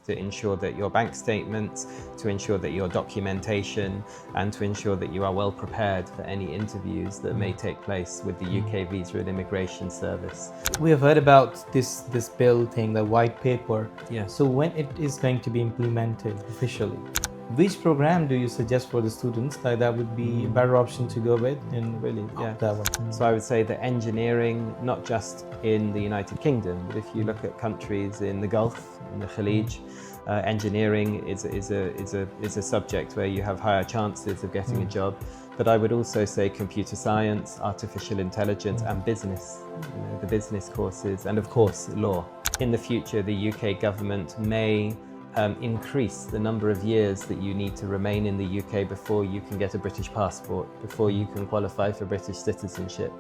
to ensure that your bank statements, to ensure that your documentation, and to ensure that you are well prepared for any interviews that may take place with the UK Visa and Immigration Service. We have heard about this bill thing, the white paper. Yeah. So when it is going to be implemented officially, which program do you suggest for the students that would be a better option to go with? And Really, yeah. that one. So I would say that engineering, not just in the United Kingdom, but if you look at countries in the Gulf, in the Khalij, engineering is a subject where you have higher chances of getting a job. But I would also say computer science, artificial intelligence, and business, the business courses, and of course law. In the future, the UK government may increase the number of years that you need to remain in the UK before you can get a British passport, before you can qualify for British citizenship.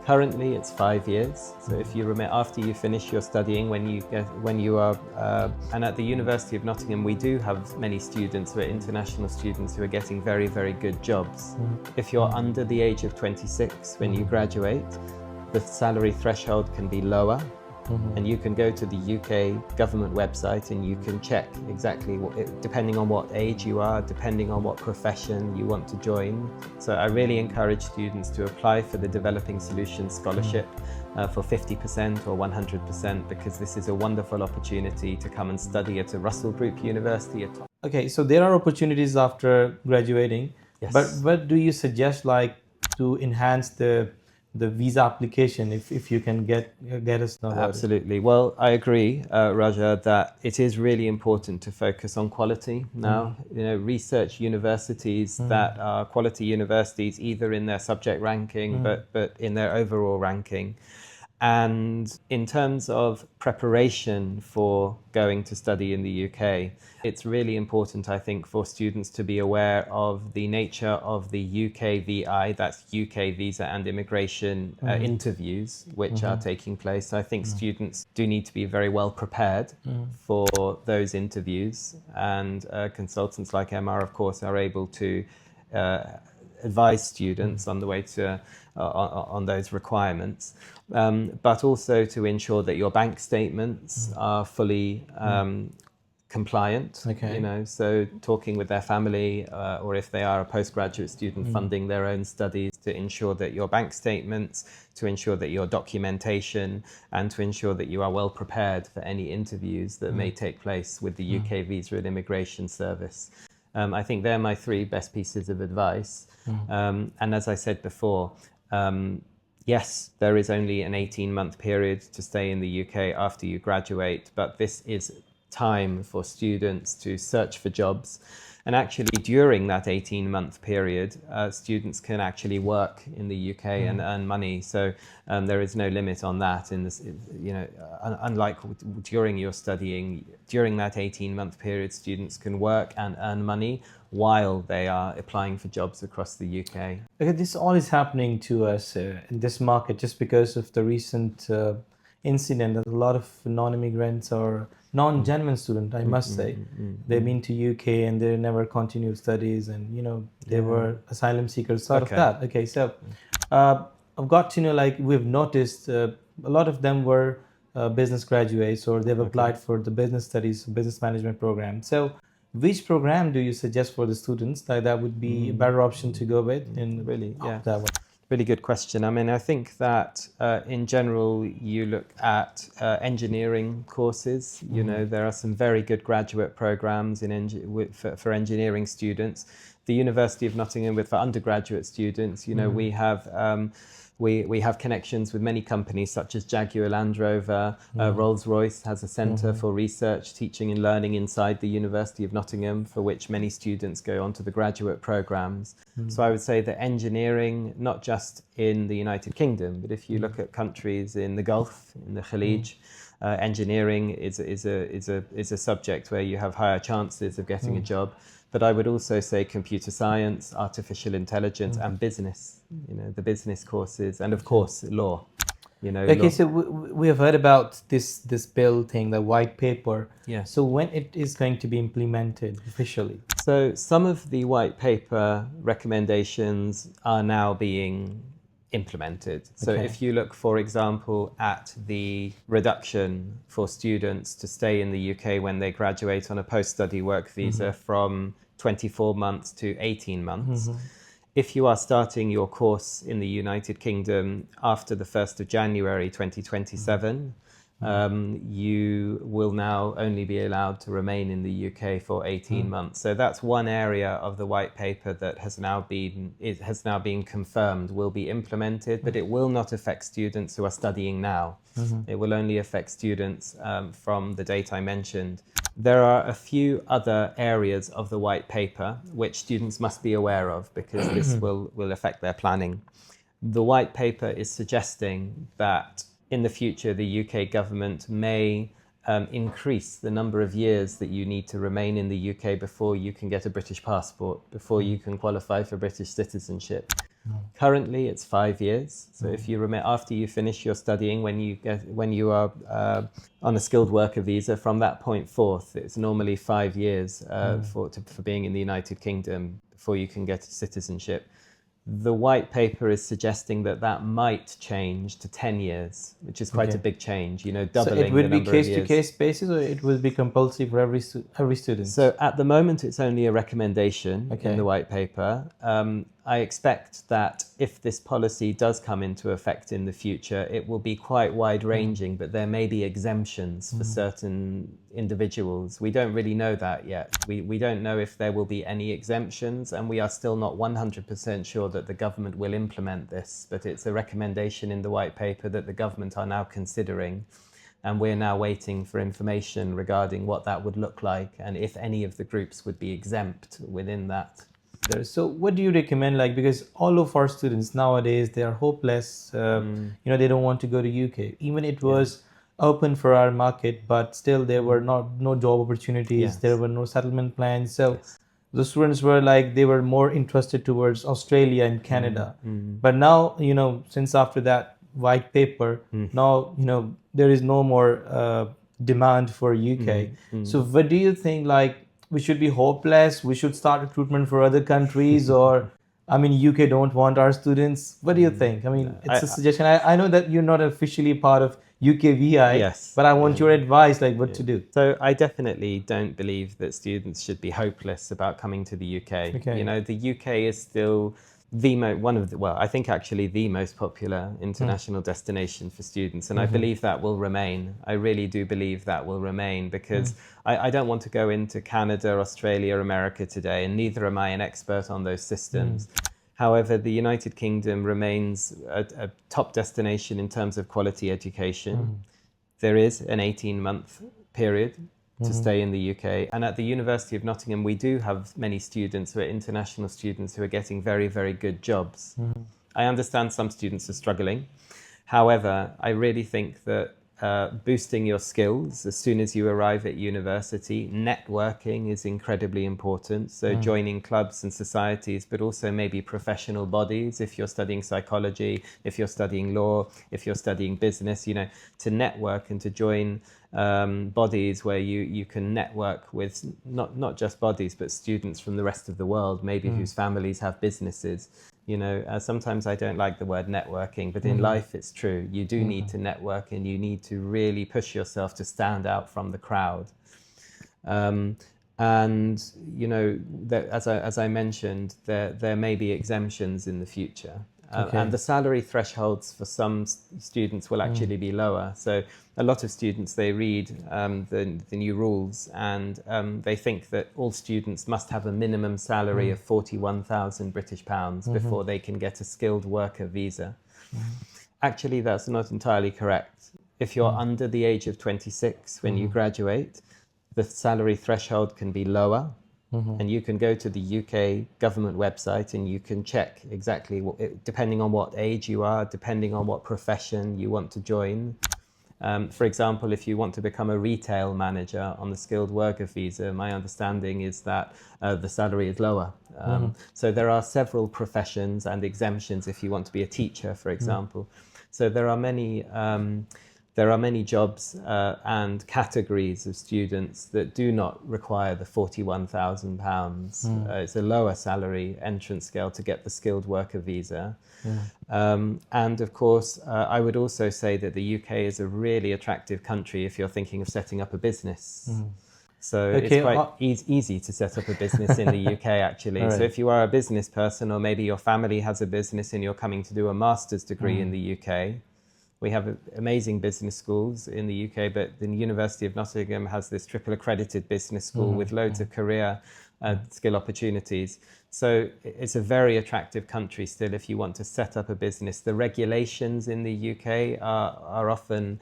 Currently, it's 5 years. So if you remain after you finish your studying, and at the University of Nottingham, we do have many students who are international students who are getting very, very good jobs. If you're under the age of 26 when you graduate, the salary threshold can be lower. And you can go to the UK government website and you can check exactly depending on what age you are, depending on what profession you want to join. So I really encourage students to apply for the Developing Solutions Scholarship for 50% or 100%, because this is a wonderful opportunity to come and study at a Russell Group University. Okay, so there are opportunities after graduating. Yes. But what do you suggest, like, to enhance the visa application, if you can get us know about it? Absolutely. Well, I agree, Raja, that it is really important to focus on quality now. You know, research universities that are quality universities, either in their subject ranking, but in their overall ranking. And in terms of preparation for going to study in the UK, it's really important, I think, for students to be aware of the nature of the UKVI, that's UK Visa and Immigration interviews, which are taking place. I think students do need to be very well prepared for those interviews, and consultants like MR, of course, are able to advise students on the way to on those requirements, but also to ensure that your bank statements are fully compliant. Okay. You know, so talking with their family, or if they are a postgraduate student, funding their own studies, to ensure that your bank statements, to ensure that your documentation, and to ensure that you are well prepared for any interviews that may take place with the UK Visa and Immigration Service. I think they're my 3 best pieces of advice. And as I said before, yes, there is only an 18-month period to stay in the UK after you graduate, but this is time for students to search for jobs. And actually, during that 18-month period, students can actually work in the UK and earn money. So there is no limit on that. In this, you know, unlike during your studying, during that 18-month period, students can work and earn money while they are applying for jobs across the UK. Okay, this all is happening to us in this market just because of the recent incident that a lot of non-immigrants or non-genuine students, I must say, they've been to UK and they never continued studies, and you know they were asylum seekers, sort of that. Okay, so I've got to know, like, we've noticed a lot of them were business graduates, or they've applied for the business studies, business management program. So which program do you suggest for the students that would be a better option to go with? And Really, yeah. that one. Really good question. I mean, I think that in general, you look at engineering courses. You know, there are some very good graduate programs for engineering students. The University of Nottingham, for undergraduate students, you know, we have connections with many companies such as Jaguar Land Rover. Rolls-Royce has a centre for research, teaching and learning inside the University of Nottingham, for which many students go on to the graduate programmes. So I would say that engineering, not just in the United Kingdom, but if you look at countries in the Gulf, in the Khalij, engineering is a subject where you have higher chances of getting a job. But I would also say computer science, artificial intelligence, and business, you know, the business courses, and of course law. You know, okay, so we have heard about this bill thing, the white paper. Yeah. So when it is going to be implemented officially? So some of the white paper recommendations are now being implemented. So Okay. if you look, for example, at the reduction for students to stay in the UK when they graduate on a post-study work visa from 24 months to 18 months, if you are starting your course in the United Kingdom after the 1st of January 2027, you will now only be allowed to remain in the UK for 18 months. So that's one area of the white paper that has now been confirmed will be implemented, but it will not affect students who are studying now. It will only affect students from the date I mentioned. There are a few other areas of the white paper which students must be aware of because this will affect their planning. The white paper is suggesting that in the future, the UK government may increase the number of years that you need to remain in the UK before you can get a British passport, before you can qualify for British citizenship. Currently, it's 5 years. So if you after you finish your studying, when you are on a skilled worker visa, from that point forth, it's normally 5 years for being in the United Kingdom before you can get citizenship. The white paper is suggesting that that might change to 10 years, which is quite a big change, you know, doubling So it will the be number of years. case-to-case basis, or it will be compulsory for every student? So at the moment, it's only a recommendation in the white paper. I expect that if this policy does come into effect in the future, it will be quite wide-ranging, but there may be exemptions for certain individuals. We don't really know that yet. We don't know if there will be any exemptions, and we are still not 100% sure that the government will implement this, but it's a recommendation in the white paper that the government are now considering. And we're now waiting for information regarding what that would look like and if any of the groups would be exempt within that. So what do you recommend, like, because all of our students nowadays, they are hopeless, you know, they don't want to go to UK. Even it was open for our market, but still there were no job opportunities, there were no settlement plans. So the students were like, they were more interested towards Australia and Canada. But now, you know, since after that white paper, now, you know, there is no more demand for UK. So what do you think, like, we should be hopeless, we should start recruitment for other countries, or, I mean, UK don't want our students? What do you think? I mean, it's a suggestion. I know that you're not officially part of UKVI, but I want your advice, like what to do. So I definitely don't believe that students should be hopeless about coming to the UK. You know, the UK is still I think actually the most popular international destination for students. And I believe that will remain. I really do believe that will remain because I don't want to go into Canada, Australia, America today, and neither am I an expert on those systems. However, the United Kingdom remains a top destination in terms of quality education. There is an 18-month period to stay in the UK. And at the University of Nottingham, we do have many students who are international students who are getting very, very good jobs. I understand some students are struggling. However, I really think that boosting your skills as soon as you arrive at university, networking is incredibly important. So joining clubs and societies, but also maybe professional bodies. If you're studying psychology, if you're studying law, if you're studying business, you know, to network and to join bodies where you can network with not just bodies, but students from the rest of the world, maybe whose families have businesses. You know, sometimes I don't like the word networking, but in life it's true. You do need to network and you need to really push yourself to stand out from the crowd. And, you know, as I mentioned, there may be exemptions in the future. And the salary thresholds for some students will actually be lower. So a lot of students, they read the new rules and they think that all students must have a minimum salary of 41,000 British pounds before they can get a skilled worker visa. Actually, that's not entirely correct. If you're under the age of 26 when you graduate, the salary threshold can be lower. And you can go to the UK government website and you can check exactly, depending on what age you are, depending on what profession you want to join. For example, if you want to become a retail manager on the skilled worker visa, my understanding is that the salary is lower. So there are several professions and exemptions if you want to be a teacher, for example. So there are many there are many jobs and categories of students that do not require the £41,000. It's a lower salary entrance scale to get the skilled worker visa. And of course, I would also say that the UK is a really attractive country if you're thinking of setting up a business. So it's quite easy to set up a business in the UK, actually. So if you are a business person, or maybe your family has a business and you're coming to do a master's degree in the UK, we have amazing business schools in the UK, but the University of Nottingham has this triple accredited business school with loads of career skill opportunities. So it's a very attractive country still if you want to set up a business. The regulations in the UK are often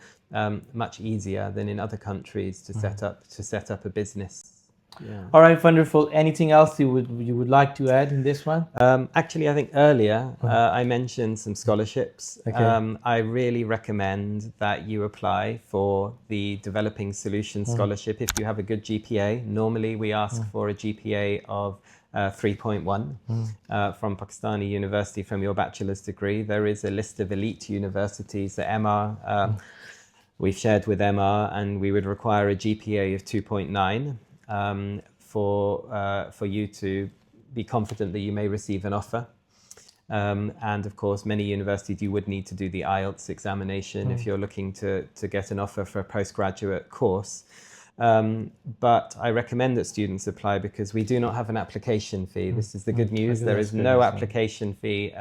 much easier than in other countries to set up a business. Yeah. All right, wonderful. Anything else you would like to add in this one? Actually, I think earlier I mentioned some scholarships. Okay. I really recommend that you apply for the Developing Solutions Scholarship if you have a good GPA. Normally, we ask for a GPA of 3.1 from Pakistani University from your bachelor's degree. There is a list of elite universities that MR we've shared with MR, and we would require a GPA of 2.9. For you to be confident that you may receive an offer. And of course, many universities, you would need to do the IELTS examination if you're looking to get an offer for a postgraduate course. But I recommend that students apply because we do not have an application fee. This is the good news. There is no application fee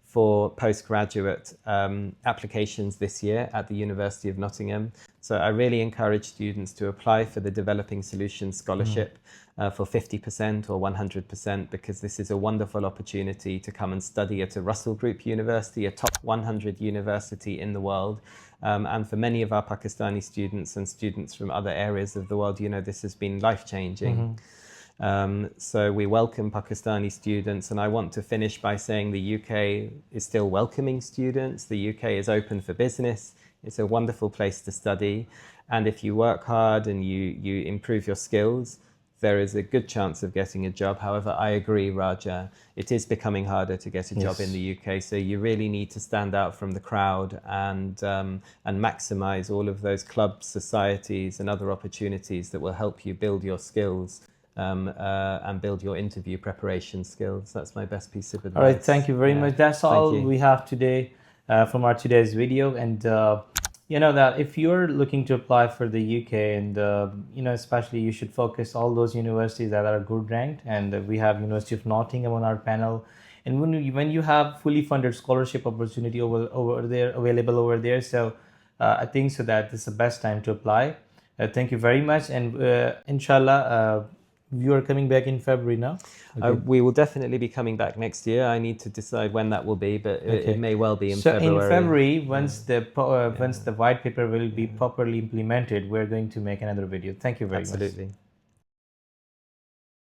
for postgraduate applications this year at the University of Nottingham. So I really encourage students to apply for the Developing Solutions Scholarship for 50% or 100%, because this is a wonderful opportunity to come and study at a Russell Group University, a top 100 university in the world. And for many of our Pakistani students and students from other areas of the world, you know, this has been life-changing. So we welcome Pakistani students, and I want to finish by saying the UK is still welcoming students. The UK is open for business. It's a wonderful place to study, and if you work hard and you improve your skills, there is a good chance of getting a job. However, I agree, Raja, it is becoming harder to get a job in the UK, so you really need to stand out from the crowd and maximise all of those clubs, societies and other opportunities that will help you build your skills. And build your interview preparation skills. That's my best piece of advice. All right, thank you very much. That's all we have today from our today's video. And you know that if you're looking to apply for the UK, and you know, especially you should focus all those universities that are good ranked. And we have University of Nottingham on our panel. And when you have fully funded scholarship opportunity over there available over there, so I think so that this is the best time to apply. Thank you very much, and inshallah. You are coming back in February now? Okay. We will definitely be coming back next year. I need to decide when that will be, but it may well be in February. So in February, once the white paper will be properly implemented, we're going to make another video. Thank you very much. Absolutely.